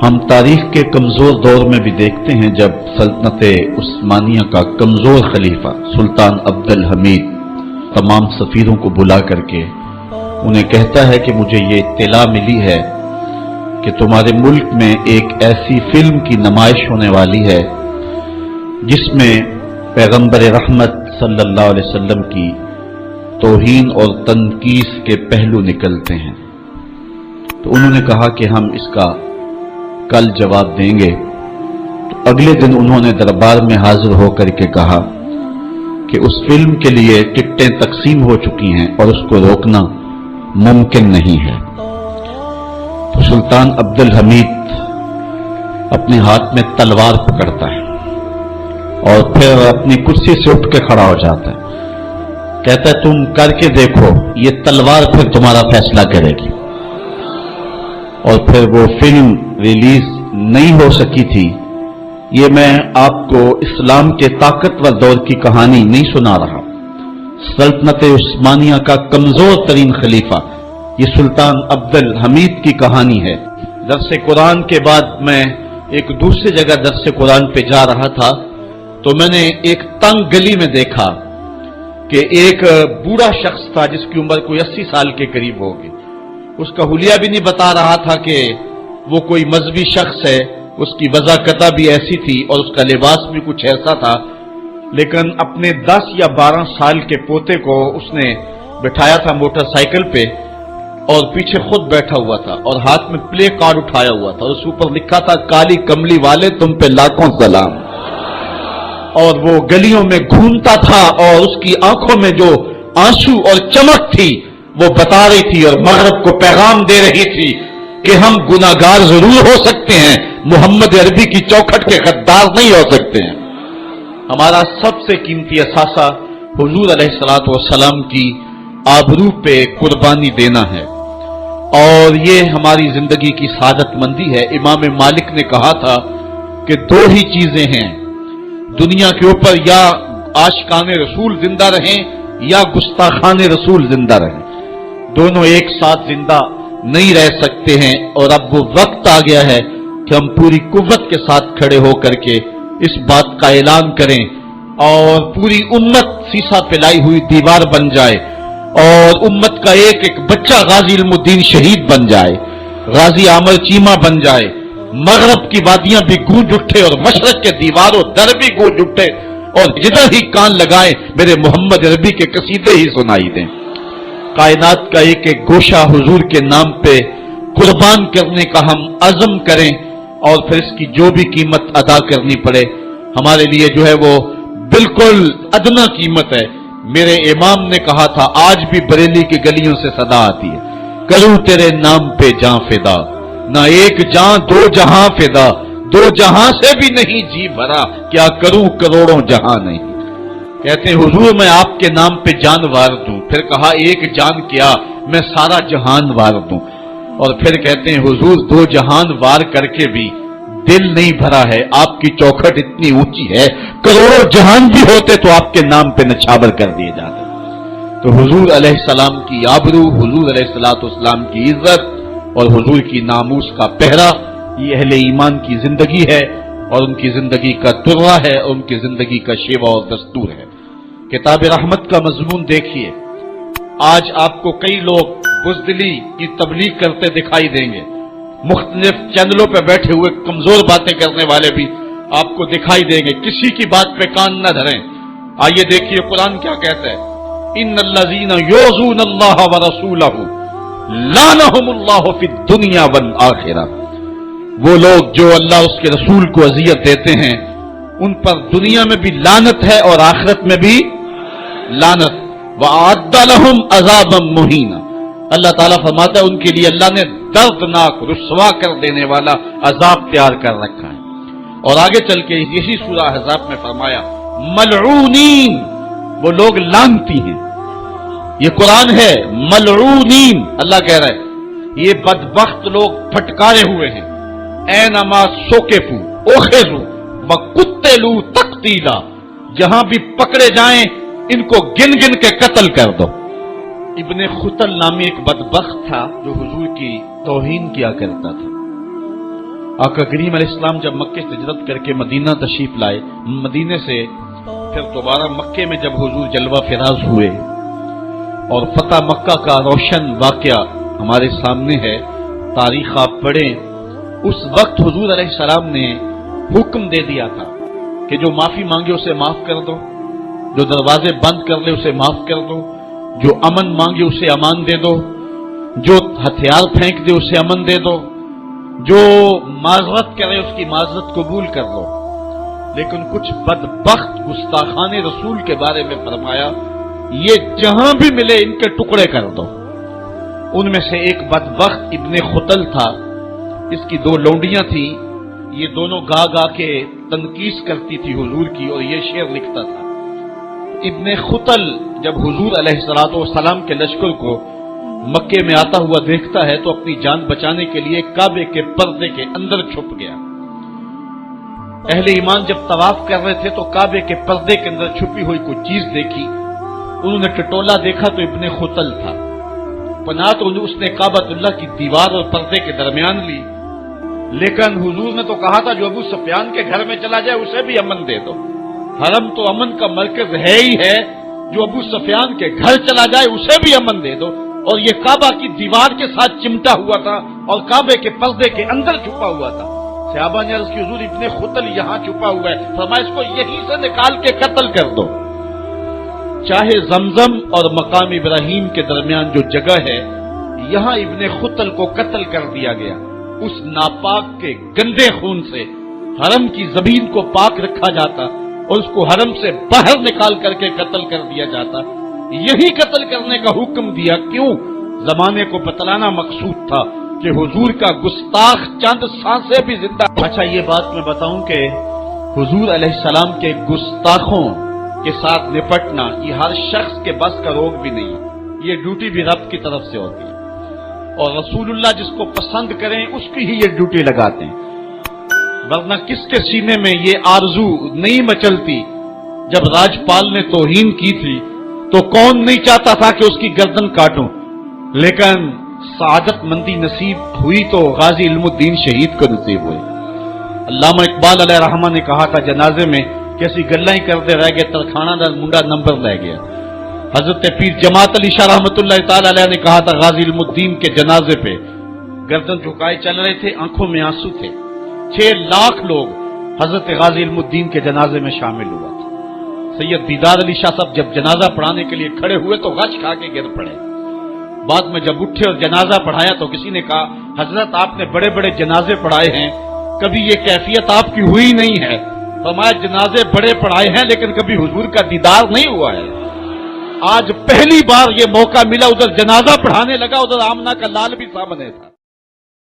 ہم تاریخ کے کمزور دور میں بھی دیکھتے ہیں جب سلطنت عثمانیہ کا کمزور خلیفہ سلطان عبد الحمید تمام سفیروں کو بلا کر کے انہیں کہتا ہے کہ مجھے یہ اطلاع ملی ہے کہ تمہارے ملک میں ایک ایسی فلم کی نمائش ہونے والی ہے جس میں پیغمبر رحمت صلی اللہ علیہ وسلم کی توہین اور تنقیص کے پہلو نکلتے ہیں۔ تو انہوں نے کہا کہ ہم اس کا کل جواب دیں گے۔ تو اگلے دن انہوں نے دربار میں حاضر ہو کر کے کہا کہ اس فلم کے لیے ٹکٹیں تقسیم ہو چکی ہیں اور اس کو روکنا ممکن نہیں ہے۔ تو سلطان عبد الحمید اپنے ہاتھ میں تلوار پکڑتا ہے اور پھر اپنی کرسی سے اٹھ کے کھڑا ہو جاتا ہے، کہتا ہے تم کر کے دیکھو، یہ تلوار پھر تمہارا فیصلہ کرے گی۔ اور پھر وہ فلم ریلیز نہیں ہو سکی تھی۔ یہ میں آپ کو اسلام کے طاقتور دور کی کہانی نہیں سنا رہا، سلطنت عثمانیہ کا کمزور ترین خلیفہ یہ سلطان عبد الحمید کی کہانی ہے۔ درس قرآن کے بعد میں ایک دوسری جگہ درس قرآن پہ جا رہا تھا تو میں نے ایک تنگ گلی میں دیکھا کہ ایک بوڑھا شخص تھا جس کی عمر کوئی 80 سال کے قریب ہوگی۔ اس کا حلیہ بھی نہیں بتا رہا تھا کہ وہ کوئی مذہبی شخص ہے، اس کی وضاحت بھی ایسی تھی اور اس کا لباس بھی کچھ ایسا تھا، لیکن اپنے 10 یا 12 سال کے پوتے کو اس نے بٹھایا تھا موٹر سائیکل پہ اور پیچھے خود بیٹھا ہوا تھا اور ہاتھ میں پلے کارڈ اٹھایا ہوا تھا، اس اوپر لکھا تھا کالی کملی والے تم پہ لاکھوں سلام۔ اور وہ گلیوں میں گھومتا تھا اور اس کی آنکھوں میں جو آنسو اور چمک تھی وہ بتا رہی تھی اور مغرب کو پیغام دے رہی تھی کہ ہم گناہگار ضرور ہو سکتے ہیں، محمد عربی کی چوکھٹ کے غدار نہیں ہو سکتے ہیں۔ ہمارا سب سے قیمتی اثاثہ حضور علیہ الصلوۃ والسلام کی آبرو پہ قربانی دینا ہے اور یہ ہماری زندگی کی سعادت مندی ہے۔ امام مالک نے کہا تھا کہ 2 ہی چیزیں ہیں دنیا کے اوپر، یا عاشقان رسول زندہ رہیں یا گستاخان رسول زندہ رہیں، دونوں ایک ساتھ زندہ نہیں رہ سکتے ہیں۔ اور اب وہ وقت آ گیا ہے کہ ہم پوری قوت کے ساتھ کھڑے ہو کر کے اس بات کا اعلان کریں اور پوری امت سیسا پلائی ہوئی دیوار بن جائے اور امت کا ایک ایک بچہ غازی علم الدین شہید بن جائے، غازی عامر چیمہ بن جائے، مغرب کی وادیاں بھی گونج اٹھے اور مشرق کے دیواروں در بھی گونج اٹھے اور جدھر ہی کان لگائے میرے محمد عربی کے قصیدے ہی سنائی دیں۔ کائنات کا ایک ایک گوشہ حضور کے نام پہ قربان کرنے کا ہم عزم کریں اور پھر اس کی جو بھی قیمت ادا کرنی پڑے ہمارے لیے جو ہے وہ بالکل ادنا قیمت ہے۔ میرے امام نے کہا تھا آج بھی بریلی کی گلیوں سے صدا آتی ہے، کروں تیرے نام پہ جاں فدا، نہ ایک جاں 2 جہاں فدا، 2 جہاں سے بھی نہیں جی بھرا، کیا کروں کروڑوں جہاں نہیں۔ کہتے ہیں حضور میں آپ کے نام پہ جان وار دوں، پھر کہا ایک جان کیا میں سارا جہان وار دوں، اور پھر کہتے ہیں حضور 2 جہان وار کر کے بھی دل نہیں بھرا ہے، آپ کی چوکھٹ اتنی اونچی ہے کروڑوں جہان بھی ہوتے تو آپ کے نام پہ نچھاور کر دیے جاتے۔ تو حضور علیہ السلام کی آبرو، حضور علیہ السلام کی عزت اور حضور کی ناموس کا پہرا یہ اہل ایمان کی زندگی ہے اور ان کی زندگی کا ترا ہے اور ان کی زندگی کا شیوا اور دستور ہے۔ کتاب رحمت کا مضمون دیکھیے، آج آپ کو کئی لوگ بزدلی کی تبلیغ کرتے دکھائی دیں گے، مختلف چینلوں پہ بیٹھے ہوئے کمزور باتیں کرنے والے بھی آپ کو دکھائی دیں گے، کسی کی بات پہ کان نہ دھریں۔ آئیے دیکھیے قرآن کیا کہتا ہے، ان الذین یؤذون اللہ ورسولہ لعنہم اللہ فی الدنیا والآخرہ، وہ لوگ جو اللہ اس کے رسول کو اذیت دیتے ہیں ان پر دنیا میں بھی لعنت ہے اور آخرت میں بھی لعنت، وَأَعَدَّ لَهُمْ عَذَابًا مُهِينًا، اللہ تعالیٰ فرماتا ہے ان کے لیے اللہ نے دردناک رسوا کر دینے والا عذاب تیار کر رکھا ہے۔ اور آگے چل کے یہی سورہ احزاب میں فرمایا ملعونین، وہ لوگ لعنتی ہیں، یہ قرآن ہے، ملعونین اللہ کہہ رہا ہے یہ بدبخت لوگ پھٹکارے ہوئے ہیں، اینما سوکفو اوخذو وقتلوا تقتیلا، جہاں بھی پکڑے جائیں ان کو گن گن کے قتل کر دو۔ ابن خطل نامی ایک بدبخت تھا جو حضور کی توہین کیا کرتا تھا، آقا کریم علیہ السلام جب مکے سے ہجرت کر کے مدینہ تشریف لائے، مدینے سے پھر دوبارہ مکے میں جب حضور جلوہ فراز ہوئے اور فتح مکہ کا روشن واقعہ ہمارے سامنے ہے، تاریخ آپ پڑھیں، اس وقت حضور علیہ السلام نے حکم دے دیا تھا کہ جو معافی مانگے اسے معاف کر دو، جو دروازے بند کر لے اسے معاف کر دو، جو امن مانگے اسے امان دے دو، جو ہتھیار پھینک دے اسے امن دے دو، جو معذرت کرے اس کی معذرت قبول کر لو۔ لیکن کچھ بدبخت گستاخان رسول کے بارے میں فرمایا یہ جہاں بھی ملے ان کے ٹکڑے کر دو۔ ان میں سے ایک بدبخت ابن خطل تھا، اس کی دو لونڈیاں تھیں، یہ دونوں گا گا کے تنقید کرتی تھی حضور کی اور یہ شعر لکھتا تھا۔ ابن خطل جب حضور علیہ السلام کے لشکر کو مکے میں آتا ہوا دیکھتا ہے تو اپنی جان بچانے کے لیے کعبے کے پردے کے اندر چھپ گیا۔ اہل ایمان جب طواف کر رہے تھے تو کعبے کے پردے کے اندر چھپی ہوئی کوئی چیز دیکھی، انہوں نے ٹٹولا دیکھا تو ابن خطل تھا، پناہ تو اس نے کعبۃ اللہ کی دیوار اور پردے کے درمیان لی، لیکن حضور نے تو کہا تھا جو ابو سفیان کے گھر میں چلا جائے اسے بھی امن دے دو۔ حرم تو امن کا مرکز ہے ہی ہے، جو ابو سفیان کے گھر چلا جائے اسے بھی امن دے دو، اور یہ کعبہ کی دیوار کے ساتھ چمٹا ہوا تھا اور کعبے کے پردے کے اندر چھپا ہوا تھا۔ صحابہ نے عرض کی حضور ابن خطل یہاں چھپا ہوا ہے، فرمایا اس کو یہیں سے نکال کے قتل کر دو۔ چاہے زمزم اور مقام ابراہیم کے درمیان جو جگہ ہے یہاں ابن خطل کو قتل کر دیا گیا، اس ناپاک کے گندے خون سے حرم کی زمین کو پاک رکھا جاتا اور اس کو حرم سے باہر نکال کر کے قتل کر دیا جاتا۔ یہی قتل کرنے کا حکم دیا، کیوں؟ زمانے کو بتلانا مقصود تھا کہ حضور کا گستاخ چند سانسیں بھی زندہ۔ اچھا یہ بات میں بتاؤں کہ حضور علیہ السلام کے گستاخوں کے ساتھ نپٹنا یہ ہر شخص کے بس کا روگ بھی نہیں، یہ ڈیوٹی بھی رب کی طرف سے ہوتی ہے، اور رسول اللہ جس کو پسند کریں اس کی ہی یہ ڈیوٹی لگاتے ہیں، ورنہ کس کے سینے میں یہ آرزو نہیں مچلتی؟ جب راجپال نے توہین کی تھی تو کون نہیں چاہتا تھا کہ اس کی گردن کاٹوں، لیکن سعادت مندی نصیب ہوئی تو غازی علم الدین شہید کو نصیب ہوئے۔ علامہ اقبال علیہ رحمہ نے کہا تھا جنازے میں کیسی گلیں کرتے رہ گئے، ترخانہ دا منڈا نمبر لے گیا۔ حضرت پیر جماعت علی شاہ رحمۃ اللہ تعالی علیہ نے کہا تھا غازی علم الدین کے جنازے پہ گردن جھکائے چل رہے تھے، آنکھوں میں آنسو تھے۔ 6 لاکھ لوگ حضرت غازی علم الدین کے جنازے میں شامل ہوا تھا۔ سید دیدار علی شاہ صاحب جب جنازہ پڑھانے کے لیے کھڑے ہوئے تو غش کھا کے گر پڑے، بعد میں جب اٹھے اور جنازہ پڑھایا تو کسی نے کہا حضرت آپ نے بڑے بڑے جنازے پڑھائے ہیں، کبھی یہ کیفیت آپ کی ہوئی نہیں ہے۔ فرمایا جنازے بڑے پڑھائے ہیں لیکن کبھی حضور کا دیدار نہیں ہوا ہے۔ آج پہلی بار یہ موقع ملا، ادھر جنازہ پڑھانے لگا، ادھر آمنہ کا لال بھی سامنے تھا۔